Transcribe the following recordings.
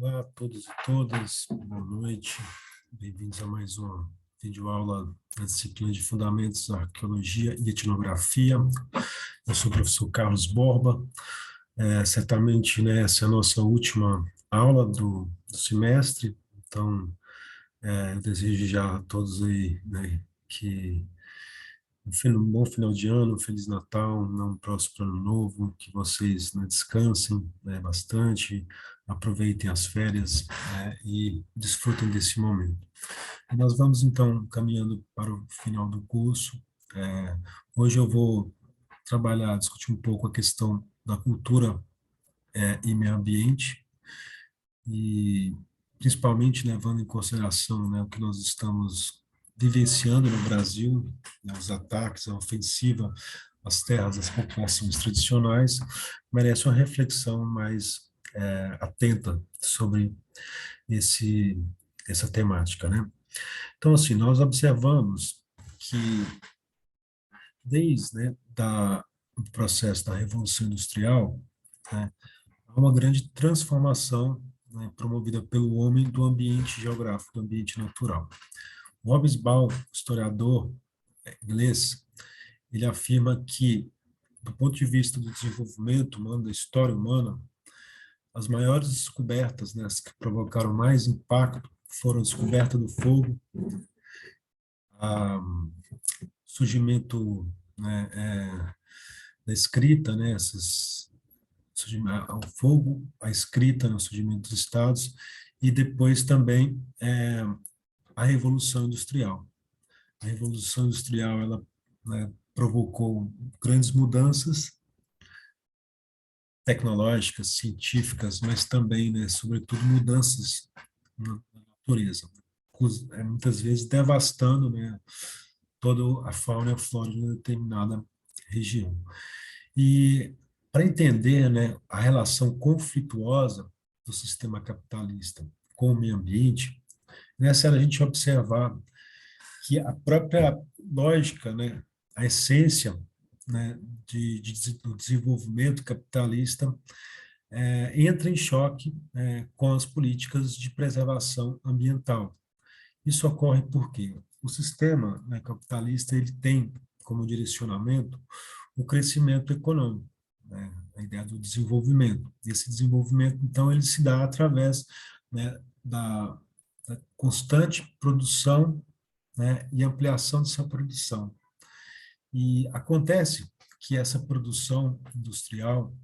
Olá a todos e todas, boa noite, bem-vindos a mais uma videoaula da disciplina de Fundamentos da Arqueologia e Etnografia. Eu sou o professor Carlos Borba. Certamente, né, essa é a nossa última aula do semestre, então eu desejo já a todos aí, né, que um bom final de ano, um Feliz Natal, um próximo ano novo, que vocês, né, descansem, né, bastante, aproveitem as férias, né, e desfrutem desse momento. E nós vamos, então, caminhando para o final do curso. Hoje eu vou discutir um pouco a questão da cultura, e meio ambiente, e principalmente levando em consideração, né, o que nós estamos vivenciando no Brasil, né, os ataques, a ofensiva às terras das populações tradicionais, merece uma reflexão mais atenta sobre essa temática, né? Então, assim, nós observamos que desde, né, do processo da Revolução Industrial, né, há uma grande transformação, né, promovida pelo homem do ambiente geográfico, do ambiente natural. O Hobsbawm, historiador inglês, ele afirma que, do ponto de vista do desenvolvimento humano, da história humana, as maiores descobertas, né, as que provocaram mais impacto, foram a descoberta do fogo, o surgimento, né, da escrita, né, o fogo, a escrita, no surgimento dos estados, e depois também a Revolução Industrial. A Revolução Industrial, ela, né, provocou grandes mudanças tecnológicas, científicas, mas também, né, sobretudo, mudanças na natureza, muitas vezes devastando, né, toda a fauna e a flora de uma determinada região. E para entender, né, a relação conflituosa do sistema capitalista com o meio ambiente, é necessário a gente observar que a própria lógica, né, a essência, né, do desenvolvimento capitalista entra em choque com as políticas de preservação ambiental. Isso ocorre porque o sistema, né, capitalista, ele tem como direcionamento o crescimento econômico, né, a ideia do desenvolvimento. Esse desenvolvimento, então, ele se dá através, né, da constante produção, né, e ampliação dessa produção. E acontece que essa produção industrial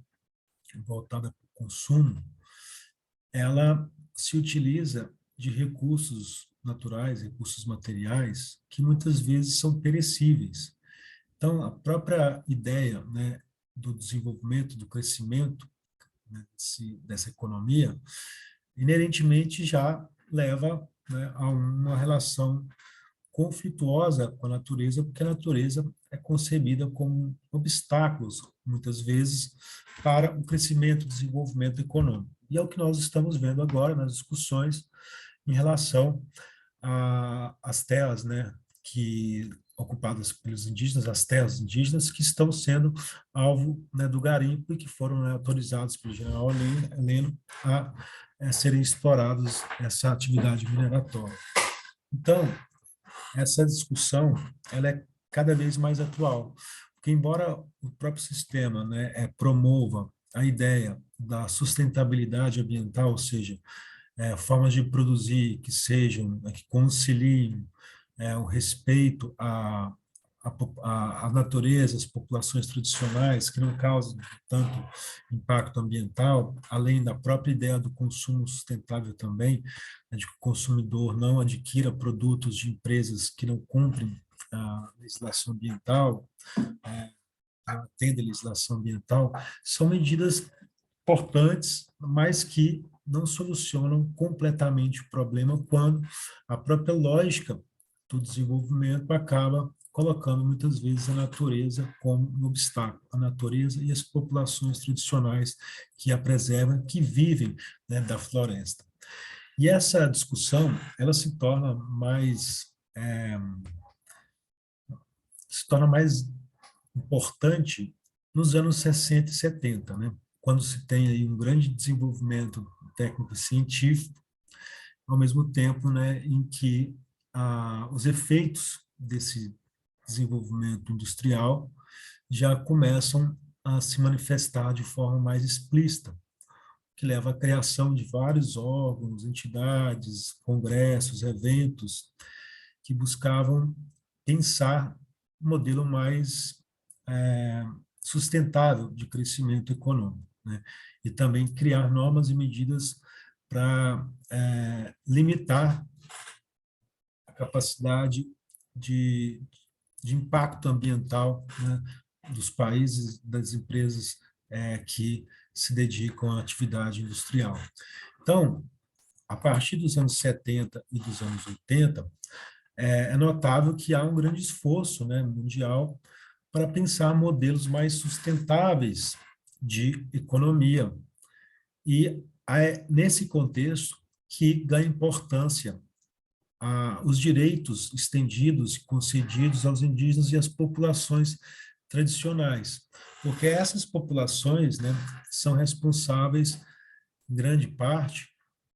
voltada para o consumo, ela se utiliza de recursos naturais, recursos materiais, que muitas vezes são perecíveis. Então, a própria ideia, né, do desenvolvimento, do crescimento, né, dessa economia, inerentemente já leva, né, a uma relação conflituosa com a natureza, porque a natureza é concebida como obstáculos, muitas vezes, para o crescimento e desenvolvimento econômico. E é o que nós estamos vendo agora nas discussões em relação às terras, né, que ocupadas pelos indígenas, as terras indígenas que estão sendo alvo, né, do garimpo e que foram, né, autorizados pelo general Heleno a serem explorados essa atividade mineratória. Então, essa discussão, ela é cada vez mais atual, porque embora o próprio sistema, né, promova a ideia da sustentabilidade ambiental, ou seja, formas de produzir que sejam, né, que conciliem o respeito à natureza, às populações tradicionais, que não causem tanto impacto ambiental, além da própria ideia do consumo sustentável também, né, de que o consumidor não adquira produtos de empresas que não cumprem a legislação ambiental, atende a legislação ambiental, são medidas importantes, mas que não solucionam completamente o problema quando a própria lógica do desenvolvimento acaba colocando muitas vezes a natureza como um obstáculo, a natureza e as populações tradicionais que a preservam, que vivem, né, da floresta. E essa discussão, ela se torna mais importante nos anos 60 e 70, né? Quando se tem aí um grande desenvolvimento técnico e científico, ao mesmo tempo, né, em que os efeitos desse desenvolvimento industrial já começam a se manifestar de forma mais explícita, que leva à criação de vários órgãos, entidades, congressos, eventos, que buscavam pensar um modelo mais sustentável de crescimento econômico, né? E também criar normas e medidas para limitar a capacidade de, de impacto ambiental, né, dos países, das empresas que se dedicam à atividade industrial. Então, a partir dos anos 70 e dos anos 80, é notável que há um grande esforço, né, mundial para pensar modelos mais sustentáveis de economia. E é nesse contexto que ganha importância os direitos estendidos e concedidos aos indígenas e às populações tradicionais, porque essas populações, né, são responsáveis, em grande parte,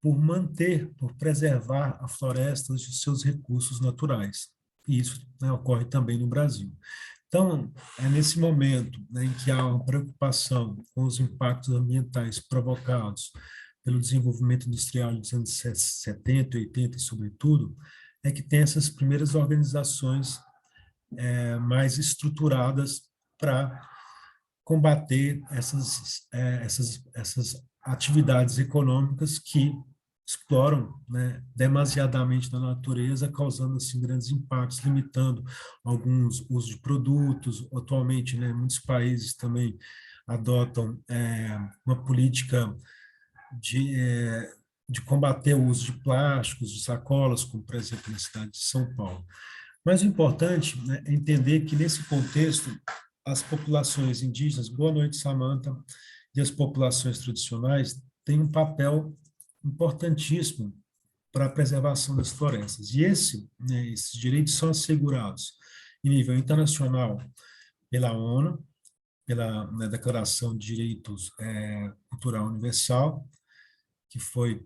por manter, por preservar a floresta e os seus recursos naturais. E isso, né, ocorre também no Brasil. Então, é nesse momento, né, em que há uma preocupação com os impactos ambientais provocados pelo desenvolvimento industrial dos anos 70, 80 e, sobretudo, é que tem essas primeiras organizações mais estruturadas para combater essas atividades econômicas que exploram, né, demasiadamente na natureza, causando assim grandes impactos, limitando alguns usos de produtos. Atualmente, né, muitos países também adotam uma política de combater o uso de plásticos, de sacolas, como, por exemplo, na cidade de São Paulo. Mas o importante, né, é entender que, nesse contexto, as populações indígenas, boa noite, Samantha, e as populações tradicionais têm um papel importantíssimo para a preservação das florestas. E né, esses direitos são assegurados em nível internacional pela ONU, pela, né, Declaração de Direitos Cultural Universal, que foi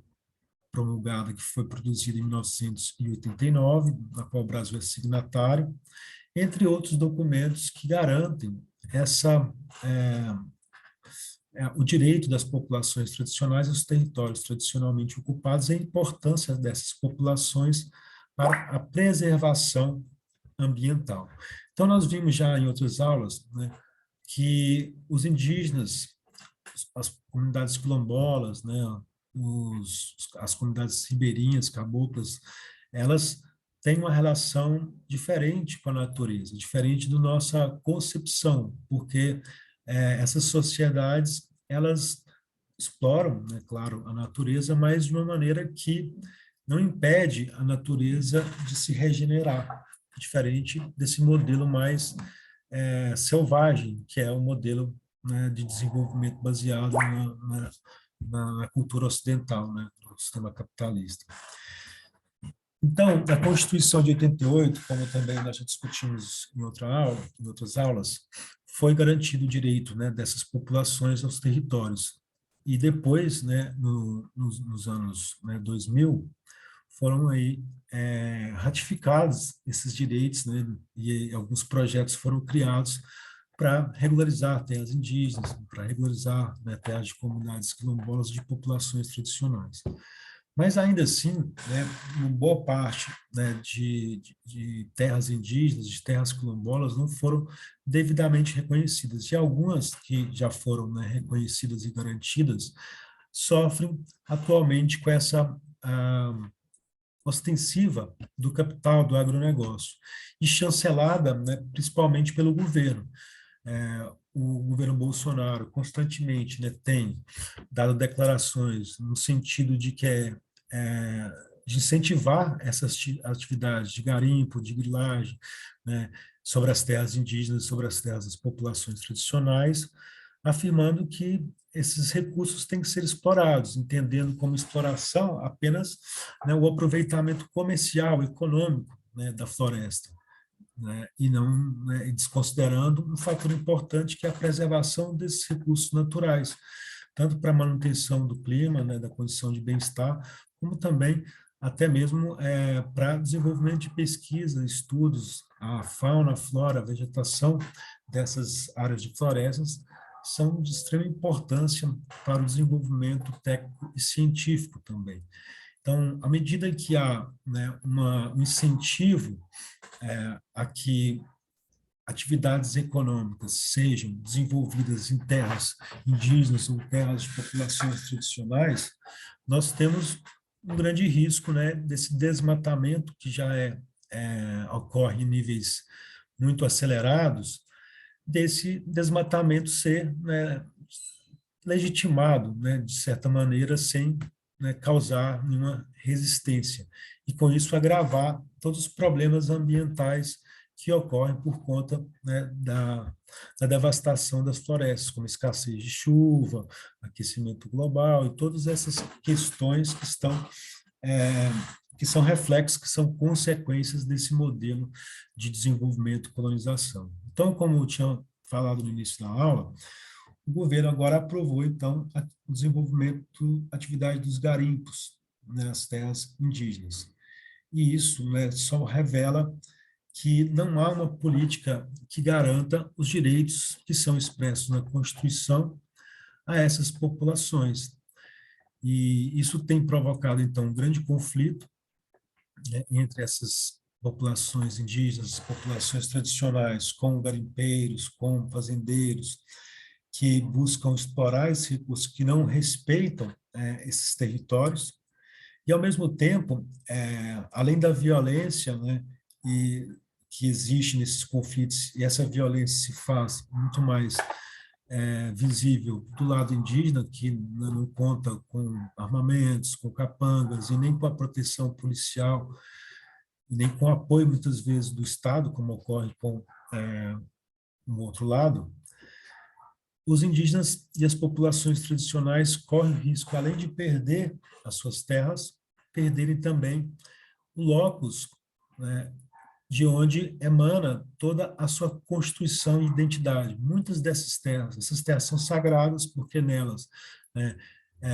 promulgada, que foi produzida em 1989, na qual o Brasil é signatário, entre outros documentos que garantem é, o direito das populações tradicionais aos territórios tradicionalmente ocupados e a importância dessas populações para a preservação ambiental. Então, nós vimos já em outras aulas, né, que os indígenas, as comunidades quilombolas, né, as comunidades ribeirinhas, caboclas, elas têm uma relação diferente com a natureza, diferente da nossa concepção, porque essas sociedades, elas exploram, né, claro, a natureza, mas de uma maneira que não impede a natureza de se regenerar, diferente desse modelo mais selvagem, que é o modelo, né, de desenvolvimento baseado na cultura ocidental, né, do sistema capitalista. Então, a Constituição de 88, como também nós já discutimos em outra aula, em outras aulas, foi garantido o direito, né, dessas populações aos territórios. E depois, né, nos anos, né, 2000, foram aí ratificados esses direitos, né, e alguns projetos foram criados para regularizar terras indígenas, para regularizar, né, terras de comunidades quilombolas de populações tradicionais. Mas ainda assim, né, uma boa parte, né, de terras indígenas, de terras quilombolas, não foram devidamente reconhecidas. E algumas que já foram, né, reconhecidas e garantidas sofrem atualmente com essa ostensiva do capital do agronegócio e chancelada, né, principalmente pelo governo. O governo Bolsonaro constantemente, né, tem dado declarações no sentido de que de incentivar essas atividades de garimpo, de grilagem, né, sobre as terras indígenas, sobre as terras das populações tradicionais, afirmando que esses recursos têm que ser explorados, entendendo como exploração apenas, né, o aproveitamento comercial, econômico, né, da floresta, né, e não, né, desconsiderando um fator importante que é a preservação desses recursos naturais, tanto para a manutenção do clima, né, da condição de bem-estar, como também até mesmo para desenvolvimento de pesquisa, estudos, a fauna, a flora, a vegetação dessas áreas de florestas são de extrema importância para o desenvolvimento técnico e científico também. Então, à medida que há, né, um incentivo a que atividades econômicas sejam desenvolvidas em terras indígenas ou terras de populações tradicionais, nós temos um grande risco, né, desse desmatamento que já ocorre em níveis muito acelerados, desse desmatamento ser, né, legitimado, né, de certa maneira, sem, né, causar nenhuma resistência. E, com isso, agravar todos os problemas ambientais que ocorrem por conta, né, da devastação das florestas, como escassez de chuva, aquecimento global e todas essas questões é, que são reflexos, que são consequências desse modelo de desenvolvimento e colonização. Então, como eu tinha falado no início da aula, o governo agora aprovou, então, o desenvolvimento, a atividade dos garimpos nas terras indígenas. E isso, né, só revela que não há uma política que garanta os direitos que são expressos na Constituição a essas populações. E isso tem provocado, então, um grande conflito, né, entre essas populações indígenas, populações tradicionais, com garimpeiros, com fazendeiros, que buscam explorar esses recursos, que não respeitam esses territórios, e, ao mesmo tempo, além da violência, né, e, que existe nesses conflitos, e essa violência se faz muito mais visível do lado indígena, que não conta com armamentos, com capangas, e nem com a proteção policial, e nem com o apoio, muitas vezes, do Estado, como ocorre com um outro lado, os indígenas e as populações tradicionais correm risco, além de perder as suas terras, perderem também o locus, né, de onde emana toda a sua constituição e identidade. Muitas dessas terras, essas terras são sagradas porque nelas, né,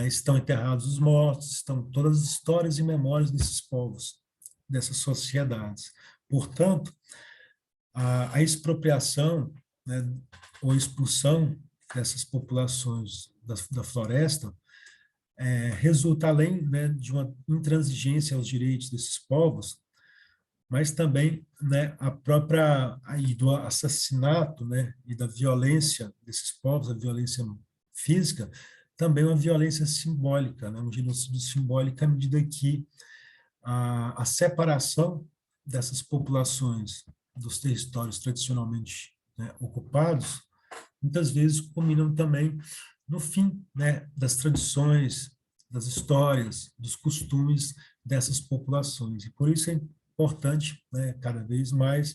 estão enterrados os mortos, estão todas as histórias e memórias desses povos, dessas sociedades. Portanto, a expropriação, né, ou expulsão dessas populações da floresta resulta, além, né, de uma intransigência aos direitos desses povos, mas também, né, a própria aí do assassinato, né, e da violência desses povos, a violência física, também uma violência simbólica, né, um genocídio simbólico à medida que a separação dessas populações dos territórios tradicionalmente, né, ocupados, muitas vezes culminam também no fim, né, das tradições, das histórias, dos costumes dessas populações. E por isso é importante, né, cada vez mais,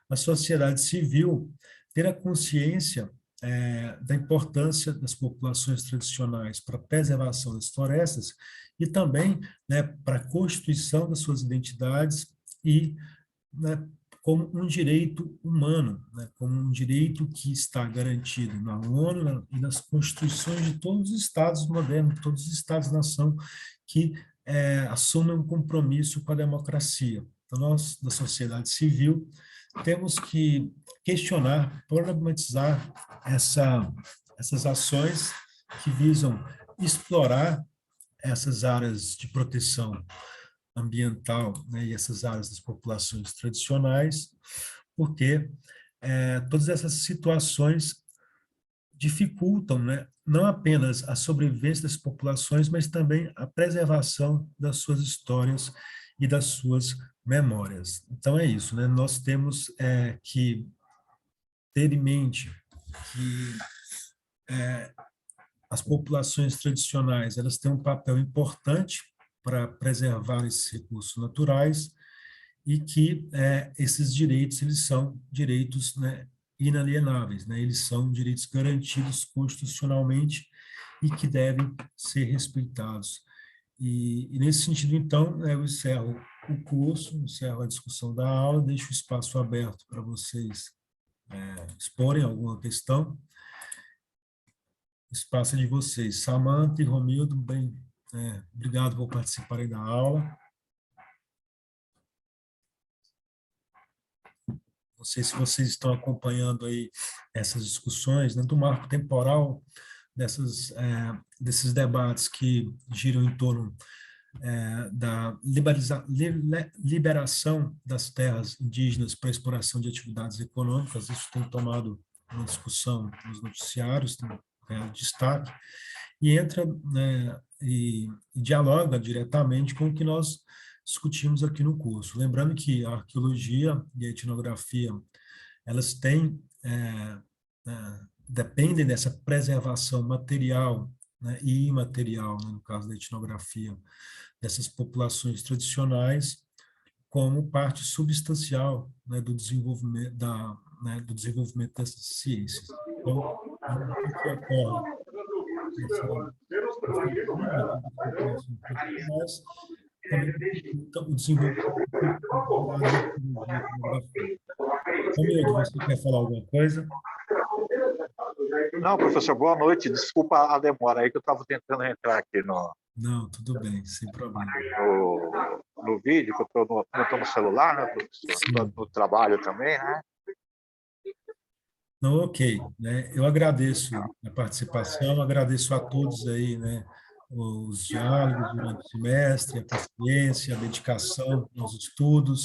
a sociedade civil ter a consciência da importância das populações tradicionais para a preservação das florestas e também, né, para a constituição das suas identidades e, né, como um direito humano, né, como um direito que está garantido na ONU e nas constituições de todos os Estados modernos, todos os Estados-nação que assumem um compromisso com a democracia. Então, nós, da sociedade civil, temos que questionar, problematizar essas ações que visam explorar essas áreas de proteção ambiental, né, e essas áreas das populações tradicionais, porque todas essas situações dificultam, né, não apenas a sobrevivência das populações, mas também a preservação das suas histórias e das suas memórias. Então é isso, né? Nós temos que ter em mente que as populações tradicionais elas têm um papel importante para preservar esses recursos naturais e que esses direitos eles são direitos, né, inalienáveis, né? Eles são direitos garantidos constitucionalmente e que devem ser respeitados. E nesse sentido, então, eu encerro o curso, encerro a discussão da aula, deixo o espaço aberto para vocês exporem alguma questão. O espaço é de vocês. Samanta e Romildo, bem, obrigado por participarem da aula. Não sei se vocês estão acompanhando aí essas discussões, né, do marco temporal desses debates que giram em torno da liberação das terras indígenas para exploração de atividades econômicas. Isso tem tomado uma discussão nos noticiários, tem destaque, e entra, né, e dialoga diretamente com o que nós discutimos aqui no curso. Lembrando que a arqueologia e a etnografia, elas têm, dependem dessa preservação material, né, e imaterial, né, no caso da etnografia, dessas populações tradicionais, como parte substancial, né, do desenvolvimento do desenvolvimento dessas ciências. Então, o que ocorre nessa perspectiva das populações tradicionais também dificulta o desenvolvimento da arqueologia e etnografia. Romildo, você quer falar alguma coisa? Não, professor, boa noite. Desculpa a demora aí que eu estava tentando entrar aqui Não, tudo bem, sem problema. no vídeo, que eu estou no celular, né, professor? Estou no trabalho também, né? Não, ok, né? Eu agradeço a participação, agradeço a todos aí, né? Os diálogos durante o semestre, a paciência, a dedicação aos estudos.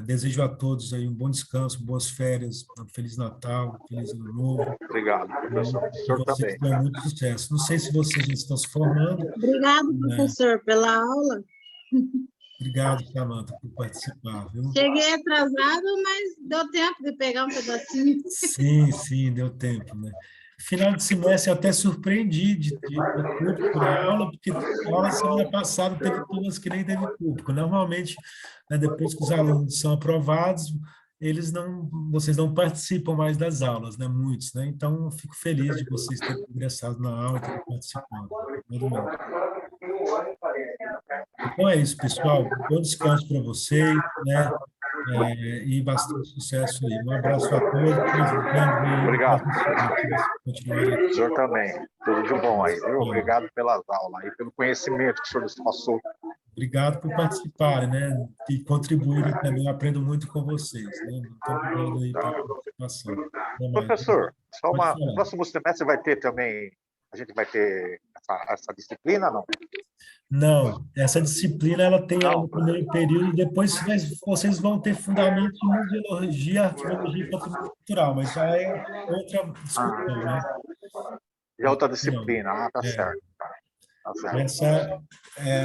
Desejo a todos aí um bom descanso, boas férias, um Feliz Natal, um Feliz Ano Novo. Obrigado, professor. O senhor Vocês também. tenham muito sucesso. Não sei se vocês já estão se formando. Obrigado, professor, pela aula. Obrigado, Samanta, por participar, viu? Cheguei atrasado, mas deu tempo de pegar um pedacinho. Sim, deu tempo, né? Final de semestre eu até surpreendi de ter público na aula, porque a aula semana passada teve turmas que nem teve público. Normalmente, né, depois que os alunos são aprovados, vocês não participam mais das aulas, né? Muitos, né? Então, eu fico feliz de vocês terem ingressado na aula e terem participado. Todo mundo. Então é isso, pessoal. Bom descanso para vocês, né? E bastante sucesso aí. Um abraço a todos. Obrigado. Continuarem. O senhor também. Tudo de bom aí, viu? Obrigado pelas aulas e pelo conhecimento que o senhor nos passou. Obrigado por participarem, né? E contribuírem também. Eu aprendo muito com vocês, né? Muito obrigado aí pela participação. Professor, só no próximo semestre vai ter também, a gente vai ter essa disciplina, não? Não, essa disciplina ela tem no primeiro período, depois vocês vão ter fundamentos de museologia, arqueologia e patrimônio cultural, mas já é outra discussão, né? Já é outra disciplina, tá certo. Tá certo. Essa,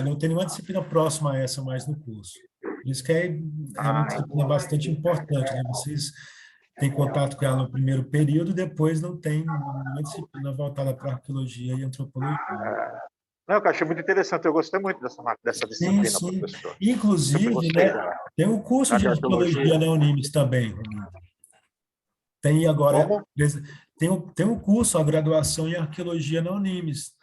não tem nenhuma disciplina próxima a essa mais no curso. Por isso que é uma disciplina bastante importante, né? Vocês têm contato com ela no primeiro período, depois não tem nenhuma disciplina voltada para arqueologia e antropologia. Não, eu achei muito interessante, eu gostei muito dessa disciplina, sim. professor. Inclusive, né, tem o curso de arqueologia na Unimes também. Tem agora, tem um curso, a graduação em arqueologia na Unimes,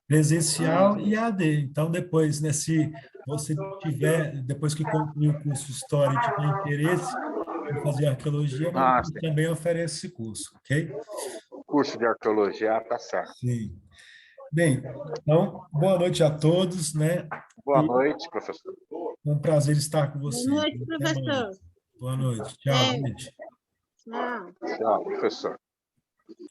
presencial e AD. Então, depois, né, se você tiver, depois que concluir o curso de História e tiver interesse em fazer arqueologia, também oferece esse curso, ok? Curso de arqueologia, tá certo. Sim. Bem, então, boa noite a todos, né? Boa noite, professor. Um prazer estar com vocês. Boa noite, professor. Boa noite. Tchau, gente. Tchau. Tchau, professor.